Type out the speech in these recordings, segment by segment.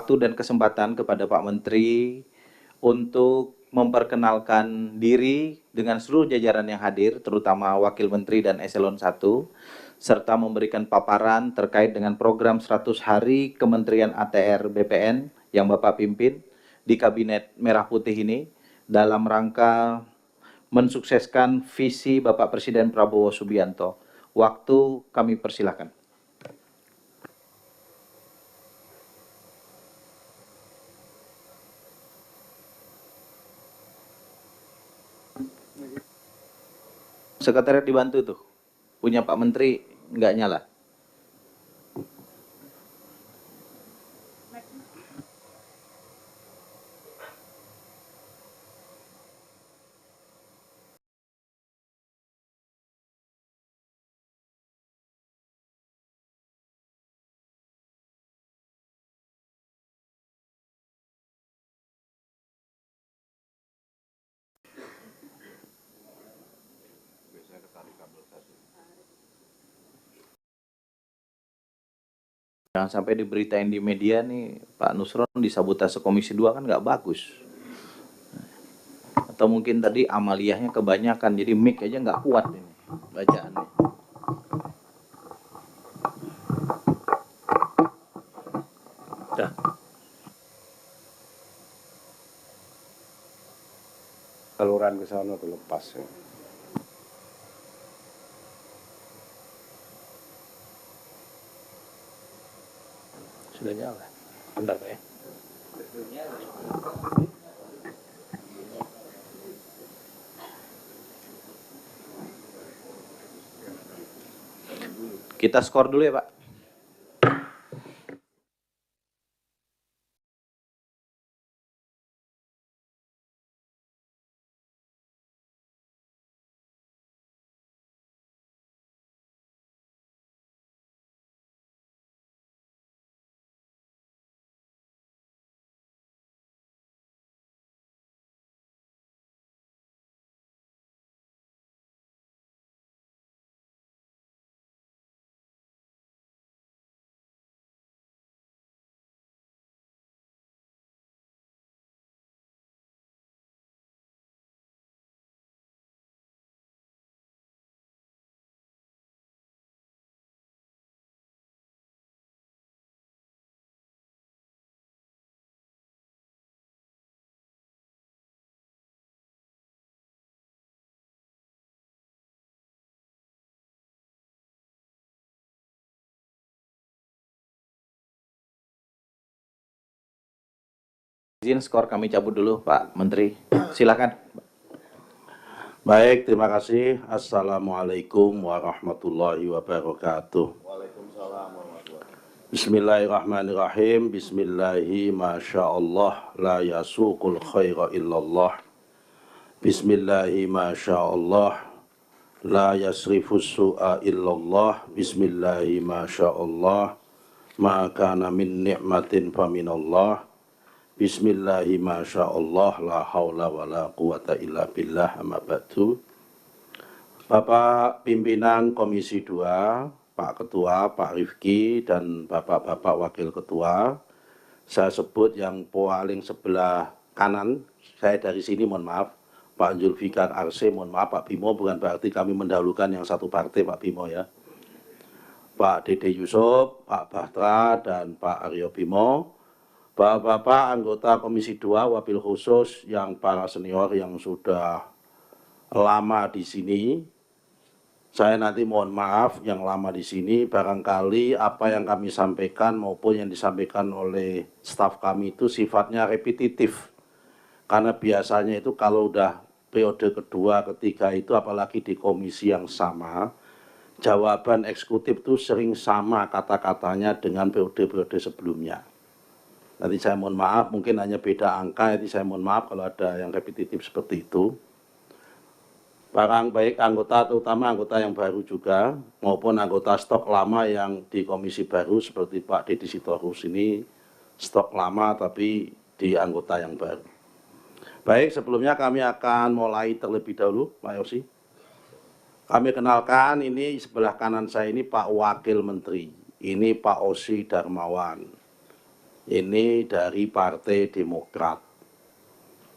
waktu dan kesempatan kepada Pak Menteri untuk memperkenalkan diri dengan seluruh jajaran yang hadir, terutama Wakil Menteri dan Eselon 1, serta memberikan paparan terkait dengan program 100 hari Kementerian ATR BPN yang Bapak pimpin di Kabinet Merah Putih ini dalam rangka mensukseskan visi Bapak Presiden Prabowo Subianto. Waktu kami persilakan. Sekretariat dibantu tuh. Punya Pak Menteri nggak nyala. Jangan sampai diberitain di media nih Pak Nusron disabotase Komisi 2 kan nggak bagus. Atau mungkin tadi amaliyahnya kebanyakan jadi mic aja nggak kuat ini bacaannya. Dah. Saluran ke sana tuh lepas ya. Sudah nyala. Bentar Pak ya. Kita skor dulu ya Pak. Izin skor kami cabut dulu Pak Menteri. Silakan. Baik, terima kasih. Assalamualaikum warahmatullahi wabarakatuh. Bismillahirrahmanirrahim. Bismillahi masyaallah la yasuqul khaira illallah. Bismillahi masyaallah la yasrifus su'a illallah. Bismillahi masyaallah ma kana min ni'matin faminallah. Bismillahi masyaallah la haula wa la quwata illa billah amma ba'du. Bapak Pimpinan Komisi 2, Pak Ketua, Pak Rifki, dan Bapak-Bapak Wakil Ketua, saya sebut yang paling sebelah kanan, saya dari sini mohon maaf, Pak Zulfikar Arse, mohon maaf Pak Bimo, bukan berarti kami mendahulukan yang satu partai Pak Bimo ya. Pak Dede Yusuf, Pak Bahtra, dan Pak Aryo Bimo, Bapak-bapak anggota Komisi 2 wabil khusus yang para senior yang sudah lama di sini, saya nanti mohon maaf yang lama di sini, barangkali apa yang kami sampaikan maupun yang disampaikan oleh staf kami itu sifatnya repetitif. Karena biasanya itu kalau udah periode kedua, ketiga itu apalagi di komisi yang sama, jawaban eksekutif itu sering sama kata-katanya dengan periode-periode sebelumnya. Nanti saya mohon maaf, mungkin hanya beda angka, jadi saya mohon maaf kalau ada yang repetitif seperti itu. Baik anggota, terutama anggota yang baru juga, maupun anggota stok lama yang di komisi baru, seperti Pak Deddy Sitorus ini, stok lama tapi di anggota yang baru. Baik, sebelumnya kami akan mulai terlebih dahulu, Pak Yosi. Kami kenalkan, ini sebelah kanan saya ini Pak Wakil Menteri, ini Pak Osi Darmawan. Ini dari Partai Demokrat.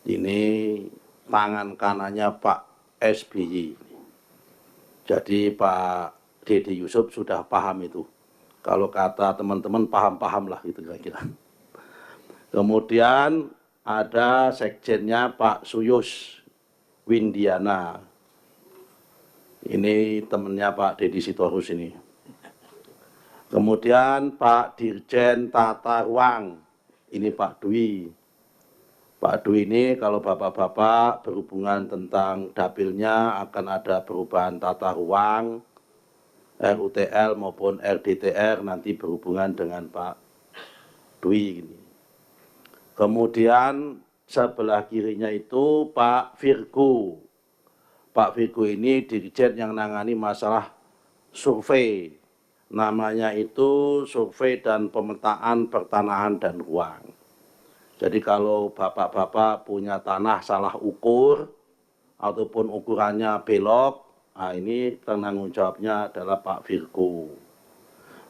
Ini tangan kanannya Pak SBY. Jadi Pak Dede Yusuf sudah paham itu. Kalau kata teman-teman paham-paham lah itu kira-kira. Kemudian ada sekjennya Pak Suyus Windiana. Ini temannya Pak Deddy Sitorus ini. Kemudian Pak Dirjen Tata Ruang, ini Pak Dwi. Pak Dwi ini kalau bapak-bapak berhubungan tentang dapilnya akan ada perubahan tata ruang, RUTL maupun RDTR nanti berhubungan dengan Pak Dwi. Kemudian sebelah kirinya itu Pak Virgo. Pak Virgo ini dirjen yang nangani masalah survei. Namanya itu survei dan pemetaan pertanahan dan ruang. Jadi kalau bapak-bapak punya tanah salah ukur ataupun ukurannya belok, nah ini penanggung jawabnya adalah Pak Virgo.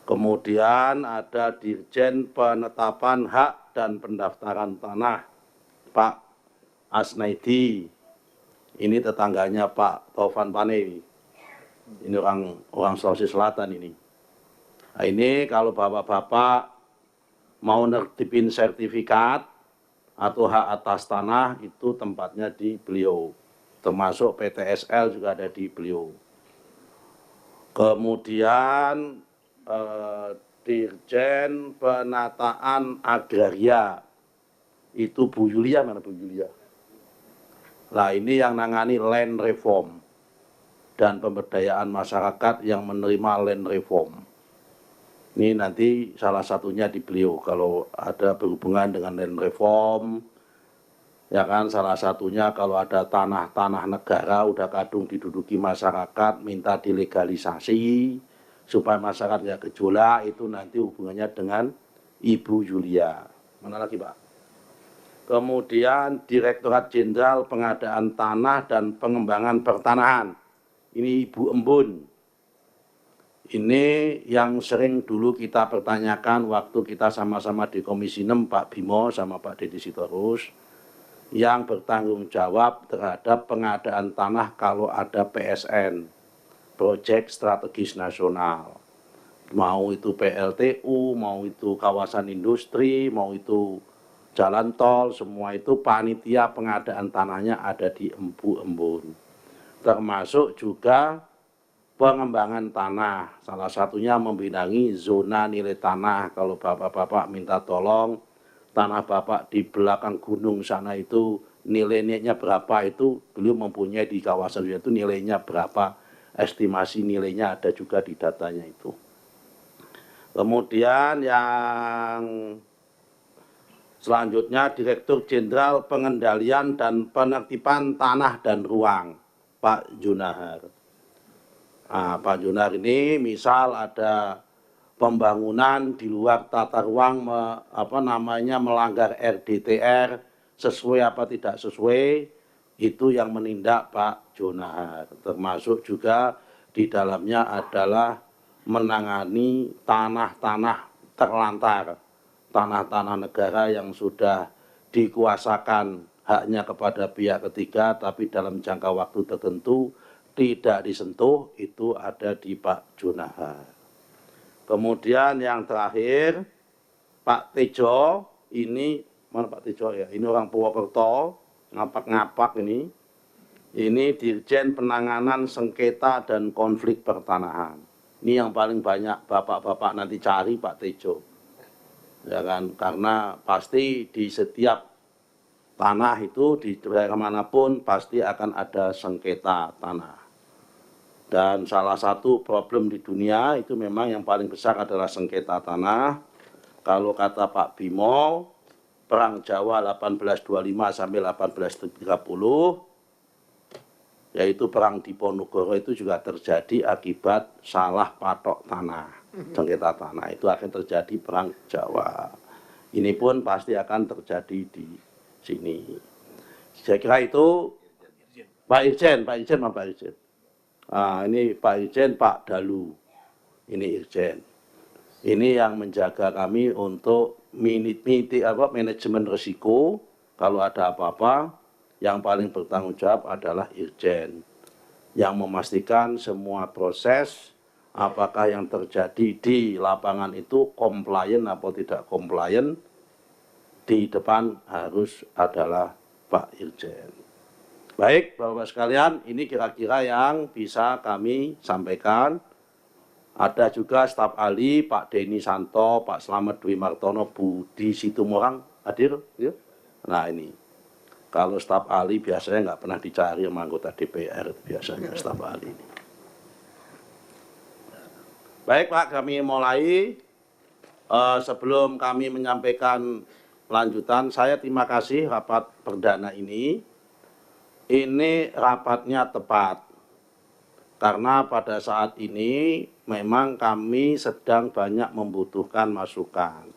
Kemudian ada Dirjen Penetapan Hak dan Pendaftaran Tanah, Pak Asnaidi. Ini tetangganya Pak Taufan Pane. Ini orang Sulawesi Selatan ini. Nah, ini kalau bapak-bapak mau nertipin sertifikat atau hak atas tanah itu tempatnya di beliau. Termasuk PTSL juga ada di beliau. Kemudian Dirjen Penataan Agraria itu Bu Yulia, mana Bu Yulia? Nah ini yang nangani land reform dan pemberdayaan masyarakat yang menerima land reform. Ini nanti salah satunya di beliau kalau ada berhubungan dengan land reform, ya kan salah satunya kalau ada tanah-tanah negara udah kadung diduduki masyarakat minta dilegalisasi supaya masyarakat nggak gejolak, itu nanti hubungannya dengan Ibu Yulia. Mana lagi Pak? Kemudian Direktorat Jenderal Pengadaan Tanah dan Pengembangan Pertanahan. Ini Ibu Embun. Ini yang sering dulu kita pertanyakan waktu kita sama-sama di Komisi 6, Pak Bimo sama Pak Deddy Sitorus, yang bertanggung jawab terhadap pengadaan tanah kalau ada PSN, Proyek Strategis Nasional. Mau itu PLTU, mau itu kawasan industri, mau itu jalan tol, semua itu panitia pengadaan tanahnya ada di Empu Embun. Termasuk juga pengembangan tanah, salah satunya membidangi zona nilai tanah. Kalau bapak-bapak minta tolong, tanah bapak di belakang gunung sana itu nilainya berapa, itu beliau mempunyai di kawasan itu nilainya berapa, estimasi nilainya ada juga di datanya itu. Kemudian yang selanjutnya Direktur Jenderal Pengendalian dan Penertiban Tanah dan Ruang, Pak Junahar. Nah, Pak Junahar ini misal ada pembangunan di luar tata ruang melanggar RDTR sesuai apa tidak sesuai, itu yang menindak Pak Junahar. Termasuk juga di dalamnya adalah menangani tanah-tanah terlantar, tanah-tanah negara yang sudah dikuasakan haknya kepada pihak ketiga tapi dalam jangka waktu tertentu tidak disentuh, itu ada di Pak Junahar. Kemudian yang terakhir Pak Tejo, ini mana Pak Tejo ya? Ini orang Purwokerto, ngapak-ngapak ini. Ini Dirjen Penanganan Sengketa dan Konflik Pertanahan. Ini yang paling banyak bapak-bapak nanti cari Pak Tejo. Ya kan, karena pasti di setiap tanah itu di daerah manapun pasti akan ada sengketa tanah. Dan salah satu problem di dunia itu memang yang paling besar adalah sengketa tanah. Kalau kata Pak Bimo, Perang Jawa 1825 sampai 1830, yaitu Perang Diponegoro itu juga terjadi akibat salah patok tanah, sengketa tanah. Itu akan terjadi Perang Jawa. Ini pun pasti akan terjadi di sini. Saya kira itu Pak Irjen. Nah, ini Pak Irjen, Pak Dalu. Ini Irjen. Ini yang menjaga kami untuk manajemen risiko. Kalau ada apa-apa, yang paling bertanggung jawab adalah Irjen, yang memastikan semua proses apakah yang terjadi di lapangan itu komplain atau tidak komplain, di depan harus adalah Pak Irjen. Baik, Bapak-Bapak sekalian, ini kira-kira yang bisa kami sampaikan. Ada juga staf ahli Pak Denny Santo, Pak Slamet Dwi Martono, Budi Situmorang hadir. Ya. Nah ini, kalau staf ahli biasanya nggak pernah dicari sama anggota DPR biasanya staf ahli ini. Baik Pak, kami mulai. Sebelum kami menyampaikan lanjutan, saya terima kasih rapat perdana ini. Ini rapatnya tepat. Karena pada saat ini memang kami sedang banyak membutuhkan masukan,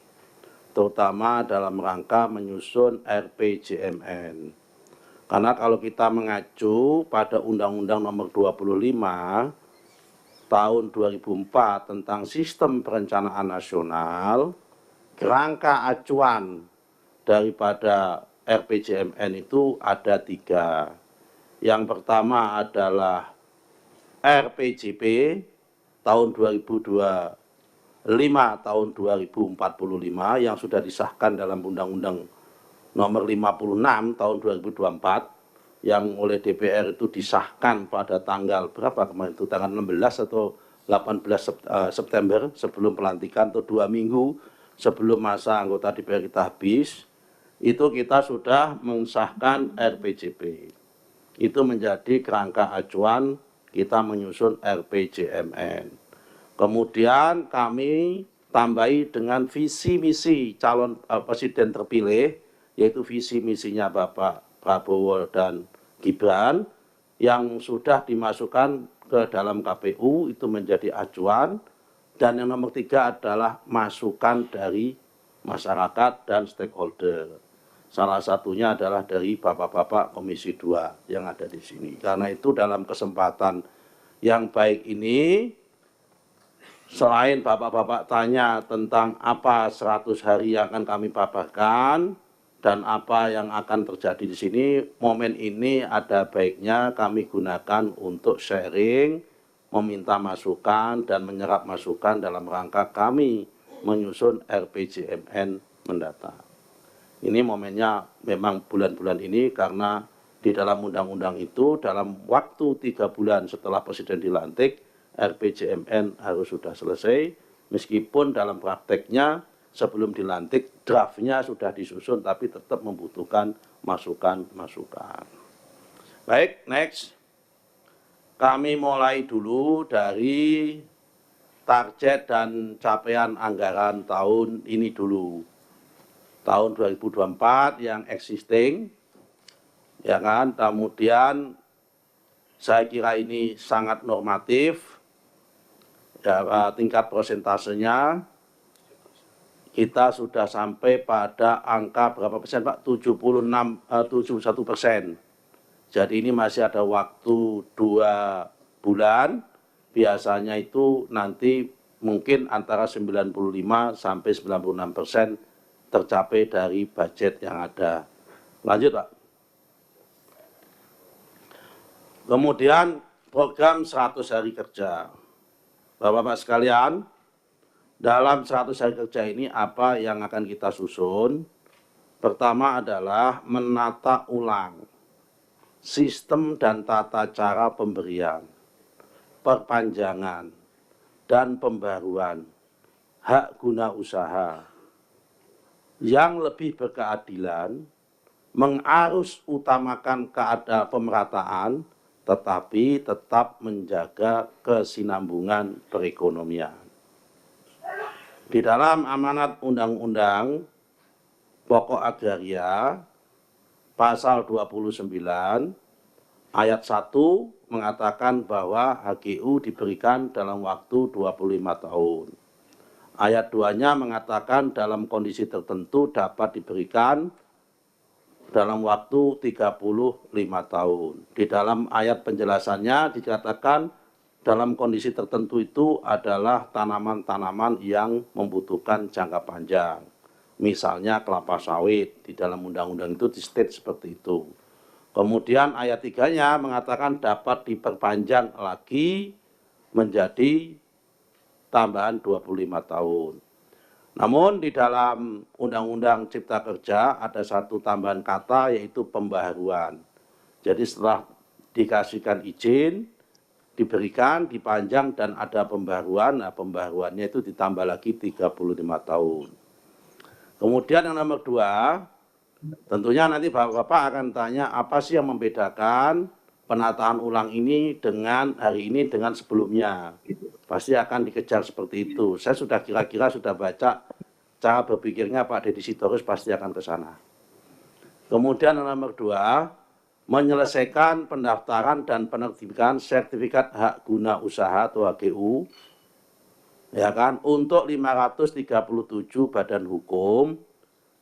terutama dalam rangka menyusun RPJMN. Karena kalau kita mengacu pada Undang-Undang Nomor 25 Tahun 2004 tentang Sistem Perencanaan Nasional, kerangka acuan daripada RPJMN itu ada 3. Yang pertama adalah RPJP tahun 2025 tahun 2045 yang sudah disahkan dalam Undang-Undang Nomor 56 tahun 2024 yang oleh DPR itu disahkan pada tanggal berapa kemarin itu, tanggal 16 atau 18 September sebelum pelantikan atau 2 minggu sebelum masa anggota DPR kita habis, itu kita sudah mensahkan RPJP. Itu menjadi kerangka acuan kita menyusun RPJMN. Kemudian kami tambahi dengan visi misi calon presiden terpilih, yaitu visi misinya Bapak Prabowo dan Gibran, yang sudah dimasukkan ke dalam KPU, itu menjadi acuan. Dan yang nomor 3 adalah masukan dari masyarakat dan stakeholder. Salah satunya adalah dari Bapak-Bapak Komisi 2 yang ada di sini. Karena itu dalam kesempatan yang baik ini, selain Bapak-Bapak tanya tentang apa 100 hari yang akan kami paparkan dan apa yang akan terjadi di sini, momen ini ada baiknya kami gunakan untuk sharing, meminta masukan dan menyerap masukan dalam rangka kami menyusun RPJMN mendatang. Ini momennya memang bulan-bulan ini karena di dalam undang-undang itu dalam waktu 3 bulan setelah Presiden dilantik, RPJMN harus sudah selesai, meskipun dalam prakteknya sebelum dilantik draftnya sudah disusun tapi tetap membutuhkan masukan-masukan. Baik, next. Kami mulai dulu dari target dan capaian anggaran tahun ini dulu. Tahun 2024 yang existing, ya kan, kemudian saya kira ini sangat normatif, ya, tingkat persentasenya kita sudah sampai pada angka berapa persen Pak? 71%. Jadi ini masih ada waktu 2 bulan, biasanya itu nanti mungkin antara 95 sampai 96% tercapai dari budget yang ada. Lanjut Pak. Kemudian program 100 hari kerja. Bapak-Bapak sekalian, dalam 100 hari kerja ini apa yang akan kita susun? Pertama adalah menata ulang sistem dan tata cara pemberian, perpanjangan, dan pembaruan hak guna usaha yang lebih berkeadilan, mengarus utamakan pemerataan, tetapi tetap menjaga kesinambungan perekonomian. Di dalam amanat Undang-Undang Pokok Agraria, pasal 29, ayat 1 mengatakan bahwa HGU diberikan dalam waktu 25 tahun. Ayat 2-nya mengatakan dalam kondisi tertentu dapat diberikan dalam waktu 35 tahun. Di dalam ayat penjelasannya dikatakan dalam kondisi tertentu itu adalah tanaman-tanaman yang membutuhkan jangka panjang. Misalnya kelapa sawit, di dalam undang-undang itu di state seperti itu. Kemudian ayat 3-nya mengatakan dapat diperpanjang lagi menjadi tambahan 25 tahun. Namun di dalam Undang-Undang Cipta Kerja ada satu tambahan kata yaitu pembaharuan. Jadi setelah dikasihkan izin, diberikan, dipanjang dan ada pembaharuan, nah pembaharuannya itu ditambah lagi 35 tahun. Kemudian yang nomor 2, tentunya nanti Bapak-Bapak akan tanya apa sih yang membedakan penataan ulang ini dengan hari ini dengan sebelumnya. Pasti akan dikejar seperti itu. Saya sudah kira-kira sudah baca cara berpikirnya Pak Deddy Sitorus pasti akan ke sana. Kemudian yang nomor 2, menyelesaikan pendaftaran dan penerbitan sertifikat hak guna usaha atau HGU ya kan untuk 537 badan hukum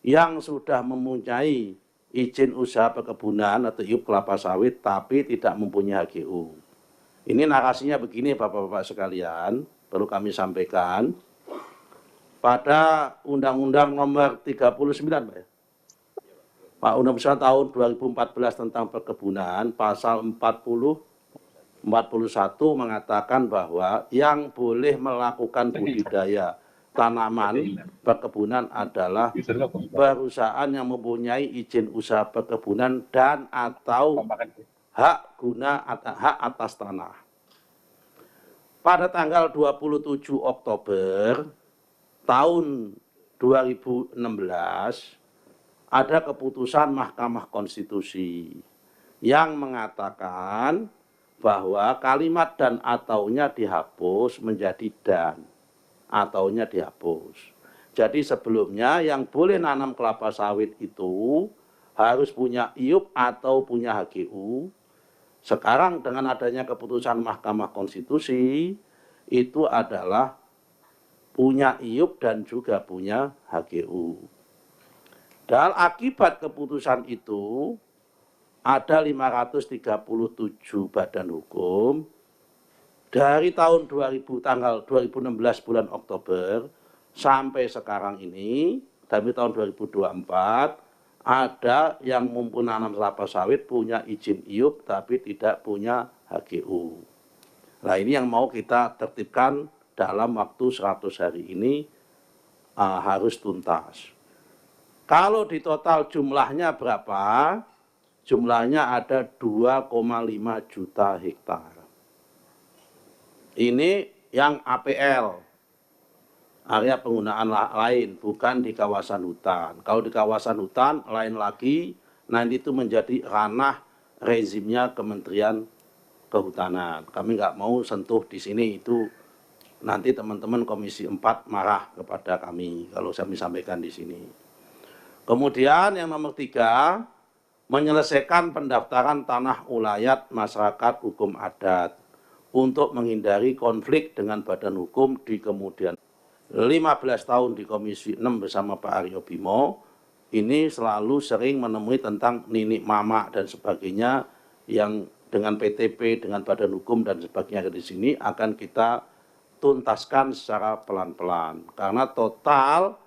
yang sudah mempunyai izin usaha perkebunan atau IUP kelapa sawit tapi tidak mempunyai HGU. Ini narasinya begini Bapak-Bapak sekalian, perlu kami sampaikan. Pada Undang-Undang nomor 39 Pak ya? Pak Undang-Undang tahun 2014 tentang perkebunan, pasal 41 mengatakan bahwa yang boleh melakukan budidaya tanaman perkebunan adalah perusahaan yang mempunyai izin usaha perkebunan dan atau hak atas tanah. Pada tanggal 27 Oktober tahun 2016 ada keputusan Mahkamah Konstitusi yang mengatakan bahwa kalimat dan ataunya dihapus menjadi dan. Ataunya dihapus. Jadi sebelumnya yang boleh nanam kelapa sawit itu harus punya IUP atau punya HGU. Sekarang dengan adanya keputusan Mahkamah Konstitusi itu adalah punya IUP dan juga punya HGU. Dan akibat keputusan itu ada 537 badan hukum dari tahun 2000 tanggal 2016 bulan Oktober sampai sekarang ini dari tahun 2024 ada yang mempunyai nanam kelapa sawit punya izin IUP tapi tidak punya HGU. Nah ini yang mau kita tertibkan dalam waktu 100 hari ini harus tuntas. Kalau di total jumlahnya berapa? Jumlahnya ada 2,5 juta hektar. Ini yang APL, area penggunaan lain, bukan di kawasan hutan. Kalau di kawasan hutan lain lagi, nanti itu menjadi ranah rezimnya Kementerian Kehutanan. Kami nggak mau sentuh di sini, itu nanti teman-teman Komisi 4 marah kepada kami kalau saya sampaikan di sini. Kemudian yang nomor 3, menyelesaikan pendaftaran tanah ulayat masyarakat hukum adat untuk menghindari konflik dengan badan hukum di kemudian. 15 tahun di Komisi 6 bersama Pak Aryo Bimo, ini selalu sering menemui tentang ninik mama dan sebagainya yang dengan PTP, dengan badan hukum dan sebagainya di sini akan kita tuntaskan secara pelan-pelan. Karena total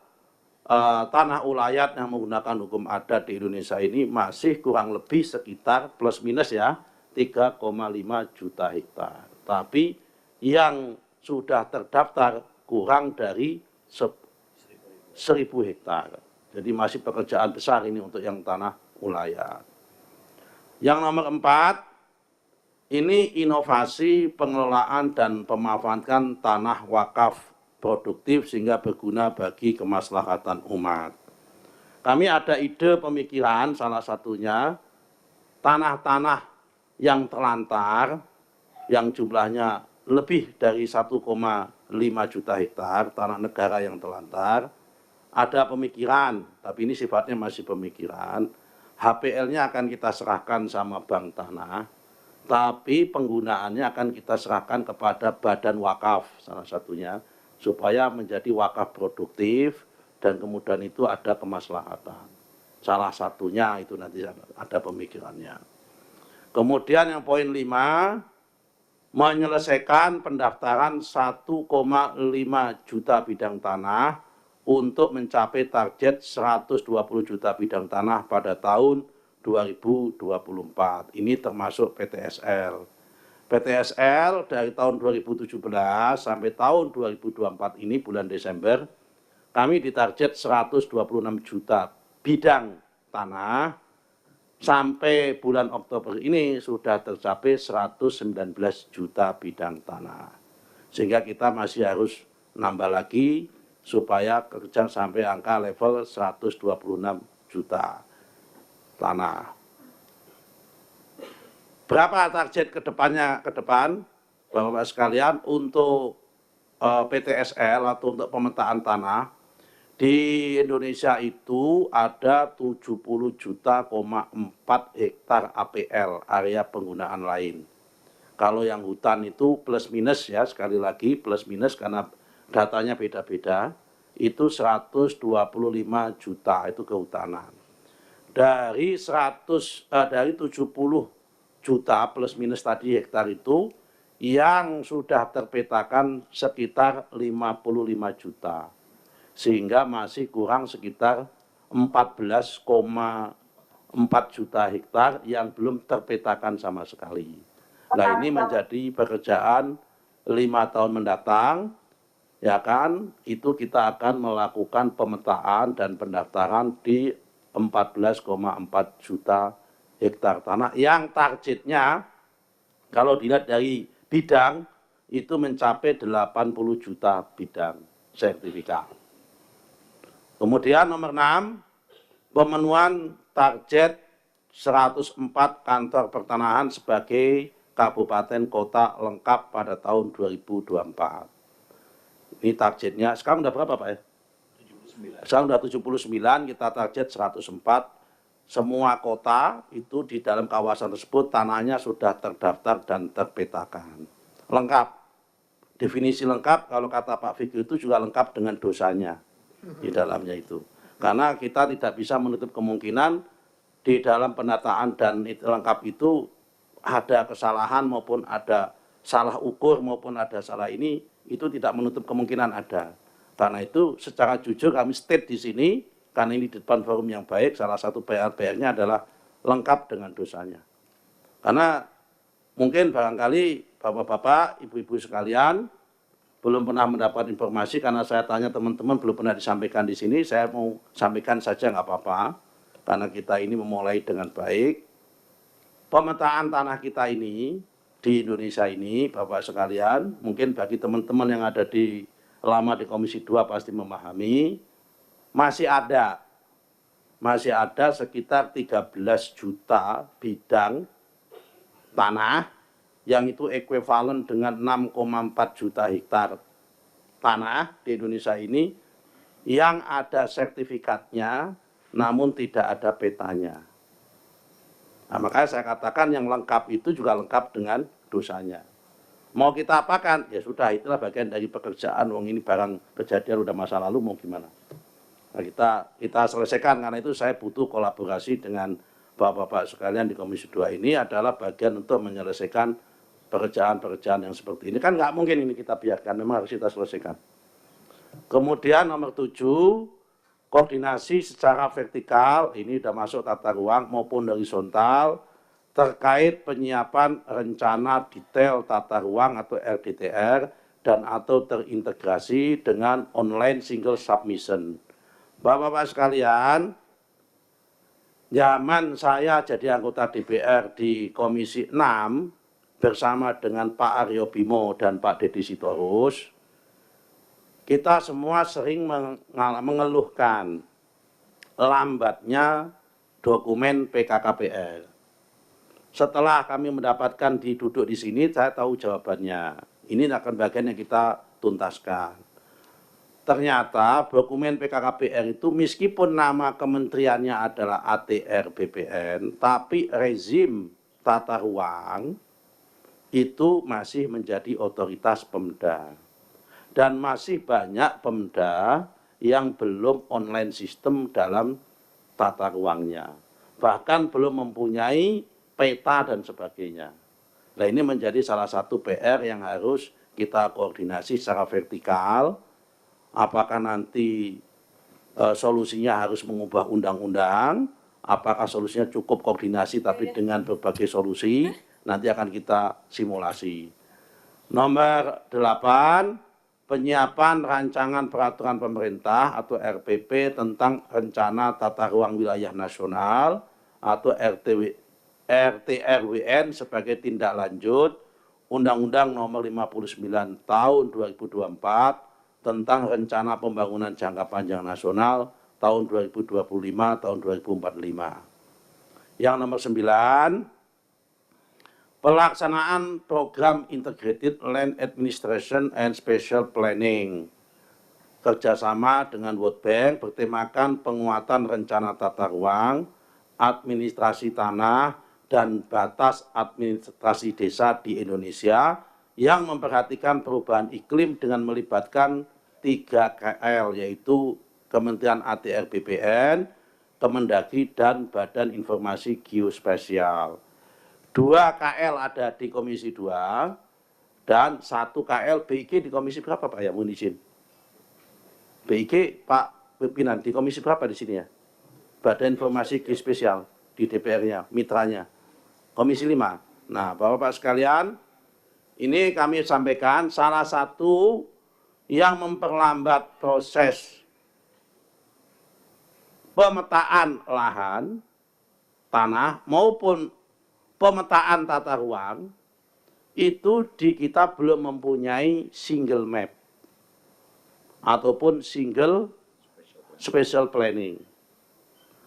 tanah ulayat yang menggunakan hukum adat di Indonesia ini masih kurang lebih sekitar plus minus ya 3,5 juta hektar. Tapi yang sudah terdaftar kurang dari 1.000 hektar. Jadi masih pekerjaan besar ini untuk yang tanah ulayat. Yang nomor 4, ini inovasi pengelolaan dan pemanfaatan tanah wakaf produktif sehingga berguna bagi kemaslahatan umat. Kami ada ide pemikiran salah satunya tanah-tanah yang terlantar yang jumlahnya lebih dari 1,5 juta hektar tanah negara yang terlantar. Ada pemikiran, tapi ini sifatnya masih pemikiran. HPL-nya akan kita serahkan sama bank tanah, tapi penggunaannya akan kita serahkan kepada badan wakaf salah satunya, supaya menjadi wakaf produktif dan kemudian itu ada kemaslahatan. Salah satunya itu nanti ada pemikirannya. Kemudian yang poin 5, menyelesaikan pendaftaran 1,5 juta bidang tanah untuk mencapai target 120 juta bidang tanah pada tahun 2024. Ini termasuk PTSL. PTSL dari tahun 2017 sampai tahun 2024 ini bulan Desember, kami ditarget 126 juta bidang tanah. Sampai bulan Oktober ini sudah tercapai 119 juta bidang tanah. Sehingga kita masih harus nambah lagi supaya kerja sampai angka level 126 juta tanah. Berapa target ke depannya ke depan, Bapak-Bapak sekalian, untuk PTSL atau untuk pemetaan tanah di Indonesia itu ada 70 juta, 4 hektar APL, area penggunaan lain. Kalau yang hutan itu plus minus ya, sekali lagi plus minus karena datanya beda-beda, itu 125 juta itu kehutanan. Dari 70 juta plus minus tadi hektar itu, yang sudah terpetakan sekitar 55 juta. Sehingga masih kurang sekitar 14,4 juta hektar yang belum terpetakan sama sekali. Nah, ini menjadi pekerjaan 5 tahun mendatang, ya kan, itu kita akan melakukan pemetaan dan pendaftaran di 14,4 juta hektar tanah yang targetnya kalau dilihat dari bidang itu mencapai 80 juta bidang sertifikat. Kemudian nomor 6, pemenuhan target 104 kantor pertanahan sebagai kabupaten kota lengkap pada tahun 2024. Ini targetnya, sekarang udah berapa Pak ya? 79. Sekarang udah 79, kita target 104. Semua kota itu di dalam kawasan tersebut tanahnya sudah terdaftar dan terpetakan. Lengkap. Definisi lengkap kalau kata Pak Fikri itu juga lengkap dengan dosanya di dalamnya itu. Karena kita tidak bisa menutup kemungkinan di dalam penataan dan lengkap itu ada kesalahan maupun ada salah ukur maupun ada salah ini, itu tidak menutup kemungkinan ada. Karena itu secara jujur kami state di sini, karena ini di depan forum yang baik, salah satu PR-nya adalah lengkap dengan dosanya. Karena mungkin barangkali bapak-bapak, ibu-ibu sekalian belum pernah mendapat informasi, karena saya tanya teman-teman belum pernah disampaikan di sini, saya mau sampaikan saja nggak apa-apa, karena kita ini memulai dengan baik. Pemetaan tanah kita ini di Indonesia ini, Bapak sekalian, mungkin bagi teman-teman yang ada di lama di Komisi 2 pasti memahami, masih ada sekitar 13 juta bidang tanah yang itu ekuivalen dengan 6,4 juta hektar tanah di Indonesia ini yang ada sertifikatnya namun tidak ada petanya. Nah, makanya saya katakan yang lengkap itu juga lengkap dengan dosanya. Mau kita apakan? Ya sudah, itulah bagian dari pekerjaan. Wong ini barang kejadian udah masa lalu, mau gimana? Nah, kita selesaikan, karena itu saya butuh kolaborasi dengan Bapak-Bapak sekalian di Komisi 2 ini adalah bagian untuk menyelesaikan pekerjaan-pekerjaan yang seperti ini. Kan nggak mungkin ini kita biarkan, memang harus kita selesaikan. Kemudian nomor 7, koordinasi secara vertikal, ini sudah masuk tata ruang maupun horizontal, terkait penyiapan rencana detail tata ruang atau RDTR dan atau terintegrasi dengan online single submission. Bapak-bapak sekalian, zaman saya jadi anggota DPR di Komisi 6 bersama dengan Pak Aryo Bimo dan Pak Deddy Sitorus, kita semua sering mengeluhkan lambatnya dokumen PKKPR. Setelah kami mendapatkan duduk di sini, saya tahu jawabannya. Ini akan bagian yang kita tuntaskan. Ternyata dokumen PKKPR itu meskipun nama kementeriannya adalah ATR BPN, tapi rezim tata ruang itu masih menjadi otoritas Pemda. Dan masih banyak Pemda yang belum online sistem dalam tata ruangnya. Bahkan belum mempunyai peta dan sebagainya. Nah, ini menjadi salah satu PR yang harus kita koordinasi secara vertikal. Apakah nanti solusinya harus mengubah undang-undang, apakah solusinya cukup koordinasi tapi dengan berbagai solusi, nanti akan kita simulasi. Nomor 8, penyiapan rancangan peraturan pemerintah atau RPP tentang rencana tata ruang wilayah nasional atau RTRWN sebagai tindak lanjut Undang-Undang Nomor 59 Tahun 2024 tentang rencana pembangunan jangka panjang nasional tahun 2025 tahun 2045. Yang nomor 9, pelaksanaan program Integrated Land Administration and Spatial Planning kerjasama dengan World Bank bertemakan penguatan rencana tata ruang, administrasi tanah, dan batas administrasi desa di Indonesia yang memperhatikan perubahan iklim dengan melibatkan 3 KL, yaitu Kementerian ATR BPN, Kemendagri, dan Badan Informasi Geospasial. 2 KL ada di Komisi 2, dan 1 KL BIG di Komisi berapa Pak ya, mohon izin? BIG Pak pimpinan di Komisi berapa di sini ya? Badan Informasi Geospasial di DPR-nya, mitranya. Komisi 5. Nah, Bapak-Bapak sekalian, ini kami sampaikan salah satu yang memperlambat proses pemetaan lahan, tanah, maupun pemetaan tata ruang, itu di kita belum mempunyai single map ataupun single spatial planning.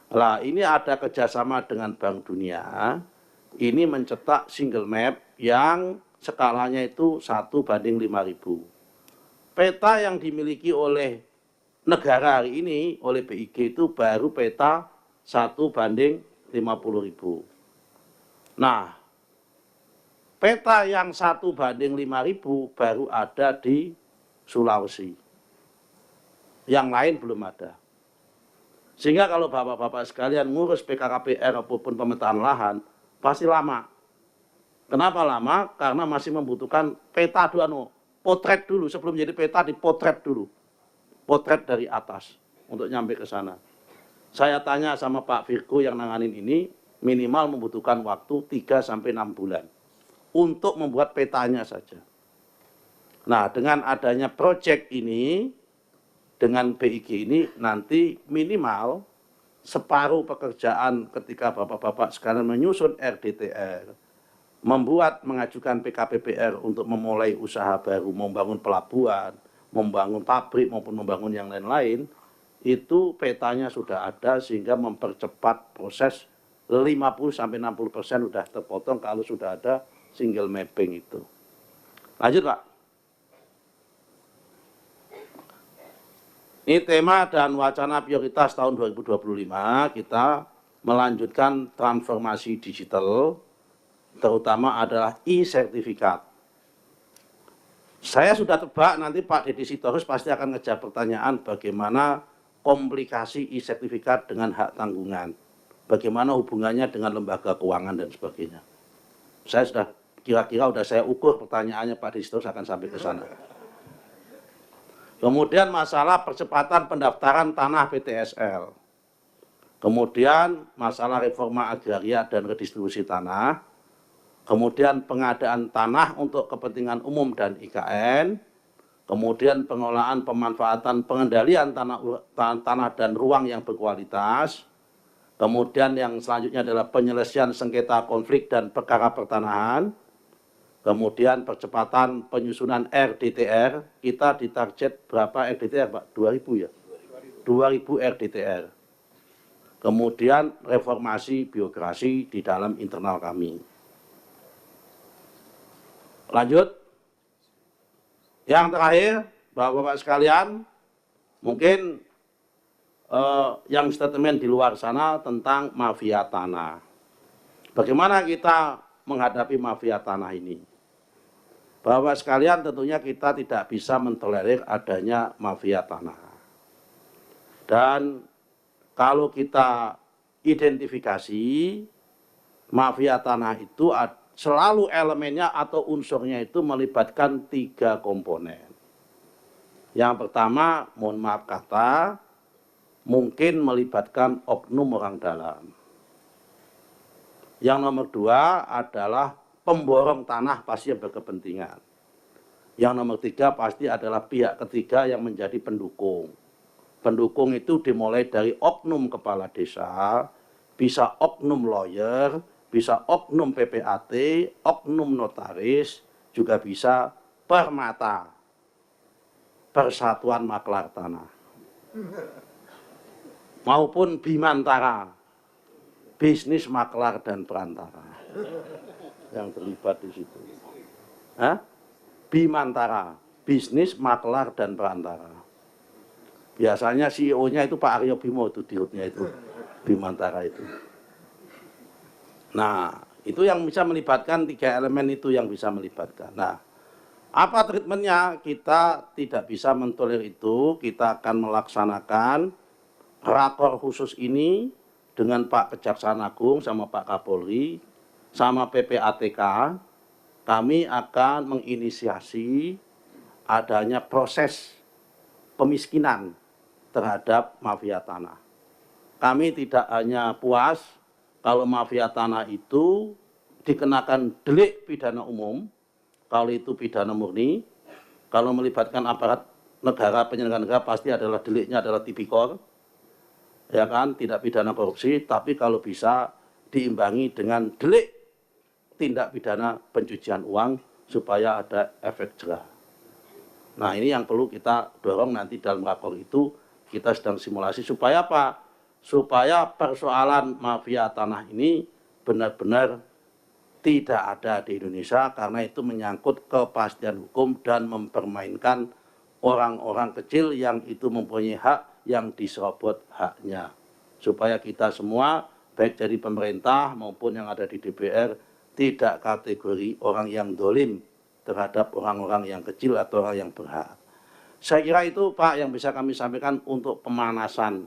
Nah, ini ada kerjasama dengan Bank Dunia, ini mencetak single map yang skalanya itu 1:5.000. Peta yang dimiliki oleh negara hari ini, oleh BIG itu baru peta 1:50.000. Nah, peta yang 1:5.000 baru ada di Sulawesi. Yang lain belum ada. Sehingga kalau Bapak-Bapak sekalian ngurus PKKPR maupun pemetaan lahan, pasti lama. Kenapa lama? Karena masih membutuhkan peta dulu, potret dulu, sebelum jadi peta dipotret dulu. Potret dari atas untuk nyampe ke sana. Saya tanya sama Pak Virgo yang nanganin ini, minimal membutuhkan waktu 3-6 bulan untuk membuat petanya saja. Nah, dengan adanya proyek ini, dengan BIG ini, nanti minimal separuh pekerjaan ketika Bapak-Bapak sekalian menyusun RDTR, mengajukan PKPPR untuk memulai usaha baru, membangun pelabuhan, membangun pabrik maupun membangun yang lain-lain, itu petanya sudah ada sehingga mempercepat proses 50-60% sudah terpotong kalau sudah ada single mapping itu. Lanjut Pak. Ini tema dan wacana prioritas tahun 2025, kita melanjutkan transformasi digital, terutama adalah e-sertifikat. Saya sudah tebak nanti Pak Deddy Sitorus pasti akan ngejar pertanyaan bagaimana komplikasi e-sertifikat dengan hak tanggungan, bagaimana hubungannya dengan lembaga keuangan dan sebagainya. Saya sudah kira-kira sudah saya ukur pertanyaannya Pak Deddy Sitorus akan sampai ke sana. Kemudian masalah percepatan pendaftaran tanah PTSL. Kemudian masalah reforma agraria dan redistribusi tanah. Kemudian pengadaan tanah untuk kepentingan umum dan IKN. Kemudian pengelolaan pemanfaatan pengendalian tanah dan ruang yang berkualitas. Kemudian yang selanjutnya adalah penyelesaian sengketa konflik dan perkara pertanahan. Kemudian percepatan penyusunan RDTR, kita ditarget berapa RDTR Pak? 2.000 ya? 2.000 RDTR. Kemudian reformasi birokrasi di dalam internal kami. Lanjut. Yang terakhir, Bapak-Bapak sekalian, mungkin yang statement di luar sana tentang mafia tanah. Bagaimana kita menghadapi mafia tanah ini? Bapak sekalian, tentunya kita tidak bisa mentolerir adanya mafia tanah. Dan kalau kita identifikasi, mafia tanah itu selalu elemennya atau unsurnya itu melibatkan 3 komponen. Yang pertama, mohon maaf kata, mungkin melibatkan oknum orang dalam. Yang nomor 2 adalah pemborong tanah pasti yang berkepentingan. Yang nomor 3 pasti adalah pihak ketiga yang menjadi pendukung. Pendukung itu dimulai dari oknum kepala desa, bisa oknum lawyer, bisa oknum PPAT, oknum notaris, juga bisa permata, Persatuan Maklar Tanah. Maupun Bimantara, bisnis maklar dan perantara yang terlibat di situ. Hah? Bimantara, bisnis maklar dan perantara. Biasanya CEO-nya itu Pak Aryo Bimo itu diutnya itu, Bimantara itu. Nah, itu yang bisa melibatkan 3 elemen itu yang bisa melibatkan. Nah, apa treatmentnya? Kita tidak bisa mentolerir itu. Kita akan melaksanakan rakor khusus ini dengan Pak Kejaksaan Agung sama Pak Kapolri sama PPATK. Kami akan menginisiasi adanya proses pemiskinan terhadap mafia tanah. Kami tidak hanya puas kalau mafia tanah itu dikenakan delik pidana umum, kalau itu pidana murni, kalau melibatkan aparat negara, penyelenggara negara pasti adalah deliknya adalah tipikor, ya kan, tidak pidana korupsi, tapi kalau bisa diimbangi dengan delik tindak pidana pencucian uang supaya ada efek jerah. Nah, ini yang perlu kita dorong nanti dalam rakor itu, kita sedang simulasi supaya apa? Supaya persoalan mafia tanah ini benar-benar tidak ada di Indonesia, karena itu menyangkut kepastian hukum dan mempermainkan orang-orang kecil yang itu mempunyai hak yang diserobot haknya. Supaya kita semua, baik dari pemerintah maupun yang ada di DPR, tidak kategori orang yang dolim terhadap orang-orang yang kecil atau orang yang berhak. Saya kira itu Pak yang bisa kami sampaikan untuk pemanasan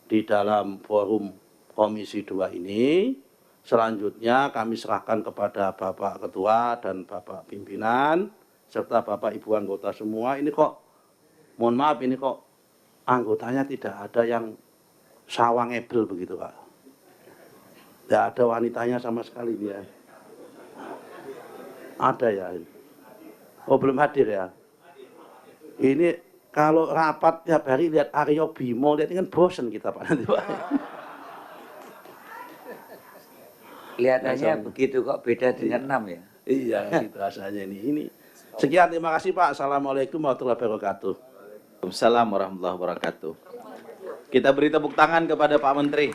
di dalam forum Komisi 2 ini. Selanjutnya kami serahkan kepada Bapak Ketua dan Bapak Pimpinan, serta Bapak Ibu anggota semua. Ini kok, mohon maaf, ini kok anggotanya tidak ada yang sawangebel begitu Pak. Tidak ada wanitanya sama sekali dia. Ada ya? Oh, belum hadir ya? Ini kalau rapat tiap hari lihat Aryo Bimo, lihat ini kan bosen kita Pak nanti Pak. Kelihatannya begitu kok, beda dengan 6 ya? Iya, gitu rasanya ini. Sekian, terima kasih Pak. Assalamualaikum warahmatullahi wabarakatuh. Waalaikumsalam warahmatullahi wabarakatuh. Kita beri tepuk tangan kepada Pak Menteri.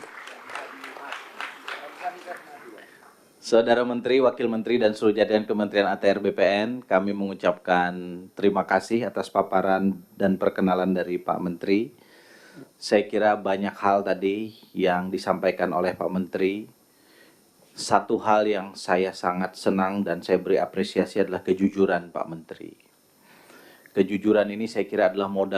Saudara Menteri, Wakil Menteri, dan seluruh jajaran Kementerian ATR BPN, kami mengucapkan terima kasih atas paparan dan perkenalan dari Pak Menteri. Saya kira banyak hal tadi yang disampaikan oleh Pak Menteri. Satu hal yang saya sangat senang dan saya beri apresiasi adalah kejujuran Pak Menteri. Kejujuran ini saya kira adalah modal